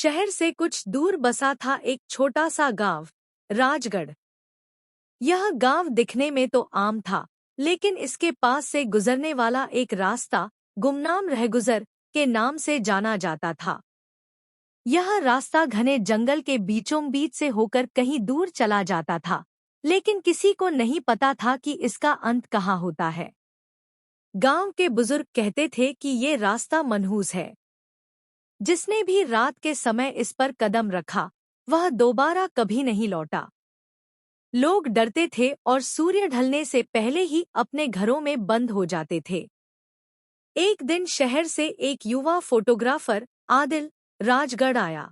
शहर से कुछ दूर बसा था एक छोटा सा गांव, राजगढ़। यह गांव दिखने में तो आम था, लेकिन इसके पास से गुजरने वाला एक रास्ता गुमनाम रहगुजर के नाम से जाना जाता था। यह रास्ता घने जंगल के बीचों बीच से होकर कहीं दूर चला जाता था, लेकिन किसी को नहीं पता था कि इसका अंत कहाँ होता है। गांव के बुजुर्ग कहते थे कि ये रास्ता मनहूस है। जिसने भी रात के समय इस पर कदम रखा, वह दोबारा कभी नहीं लौटा। लोग डरते थे और सूर्य ढलने से पहले ही अपने घरों में बंद हो जाते थे। एक दिन शहर से एक युवा फोटोग्राफर आदिल राजगढ़ आया।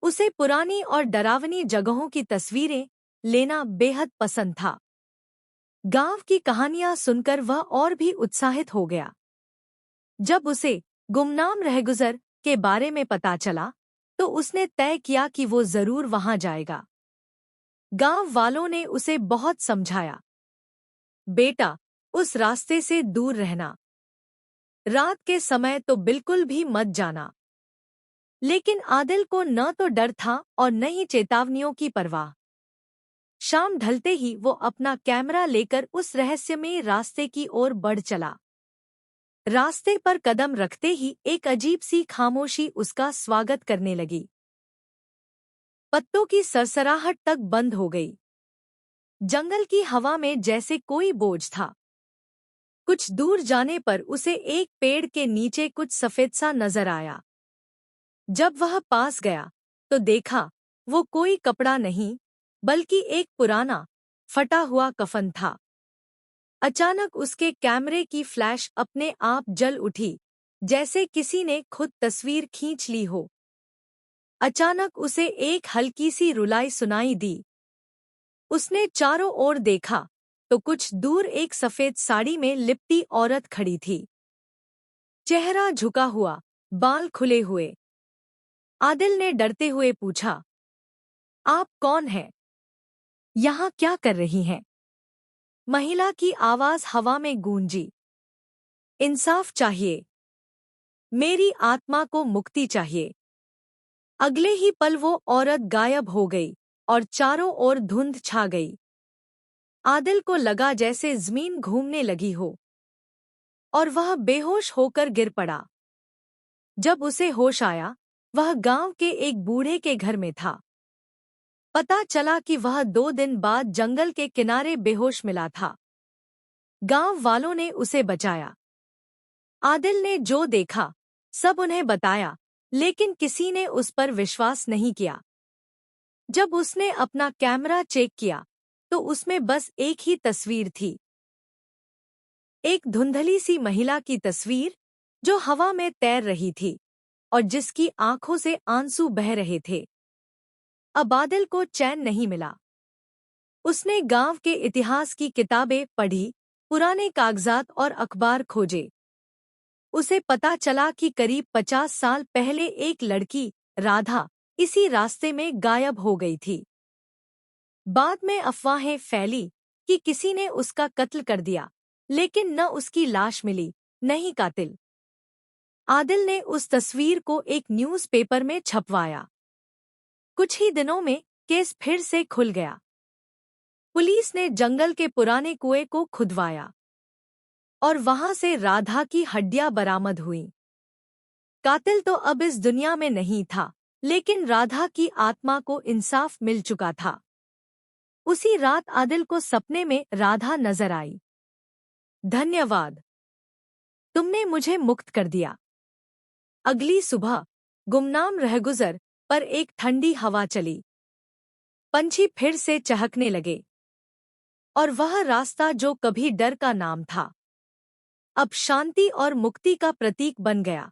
उसे पुरानी और डरावनी जगहों की तस्वीरें लेना बेहद पसंद था। गांव की कहानियां सुनकर वह और भी उत्साहित हो गया। जब उसे गुमनाम रहगुजर के बारे में पता चला, तो उसने तय किया कि वो जरूर वहां जाएगा। गांव वालों ने उसे बहुत समझाया, बेटा, उस रास्ते से दूर रहना। रात के समय तो बिल्कुल भी मत जाना। लेकिन आदिल को न तो डर था और न ही चेतावनियों की परवाह। शाम ढलते ही वो अपना कैमरा लेकर उस रहस्यमय रास्ते की ओर बढ़ चला। रास्ते पर कदम रखते ही एक अजीब सी खामोशी उसका स्वागत करने लगी। पत्तों की सरसराहट तक बंद हो गई। जंगल की हवा में जैसे कोई बोझ था। कुछ दूर जाने पर उसे एक पेड़ के नीचे कुछ सफेद सा नजर आया। जब वह पास गया, तो देखा वो कोई कपड़ा नहीं, बल्कि एक पुराना फटा हुआ कफन था। अचानक उसके कैमरे की फ्लैश अपने आप जल उठी, जैसे किसी ने खुद तस्वीर खींच ली हो। अचानक उसे एक हल्की सी रुलाई सुनाई दी। उसने चारों ओर देखा, तो कुछ दूर एक सफेद साड़ी में लिपटी औरत खड़ी थी। चेहरा झुका हुआ, बाल खुले हुए। आदिल ने डरते हुए पूछा, आप कौन हैं? यहाँ क्या कर रही हैं? महिला की आवाज हवा में गूंजी, इंसाफ चाहिए। मेरी आत्मा को मुक्ति चाहिए। अगले ही पल वो औरत गायब हो गई और चारों ओर धुंध छा गई। आदिल को लगा जैसे जमीन घूमने लगी हो और वह बेहोश होकर गिर पड़ा। जब उसे होश आया, वह गांव के एक बूढ़े के घर में था। पता चला कि वह 2 दिन बाद जंगल के किनारे बेहोश मिला था। गांव वालों ने उसे बचाया। आदिल ने जो देखा, सब उन्हें बताया, लेकिन किसी ने उस पर विश्वास नहीं किया। जब उसने अपना कैमरा चेक किया, तो उसमें बस एक ही तस्वीर थी। एक धुंधली सी महिला की तस्वीर, जो हवा में तैर रही थी और जिसकी आंखों से आंसू बह रहे थे। अब आदिल को चैन नहीं मिला। उसने गांव के इतिहास की किताबें पढ़ी, पुराने कागजात और अखबार खोजे। उसे पता चला कि करीब 50 साल पहले एक लड़की, राधा, इसी रास्ते में गायब हो गई थी। बाद में अफवाहें फैली कि किसी ने उसका कत्ल कर दिया, लेकिन न उसकी लाश मिली, न ही कातिल। आदिल ने उस तस्वीर को एक न्यूज़पेपर में छपवाया। कुछ ही दिनों में केस फिर से खुल गया। पुलिस ने जंगल के पुराने कुएं को खुदवाया और वहां से राधा की हड्डियां बरामद हुईं। कातिल तो अब इस दुनिया में नहीं था, लेकिन राधा की आत्मा को इंसाफ मिल चुका था। उसी रात आदिल को सपने में राधा नजर आई। धन्यवाद, तुमने मुझे मुक्त कर दिया। अगली सुबह गुमनाम रहगुजर पर एक ठंडी हवा चली। पंछी फिर से चहकने लगे और वह रास्ता जो कभी डर का नाम था, अब शांति और मुक्ति का प्रतीक बन गया।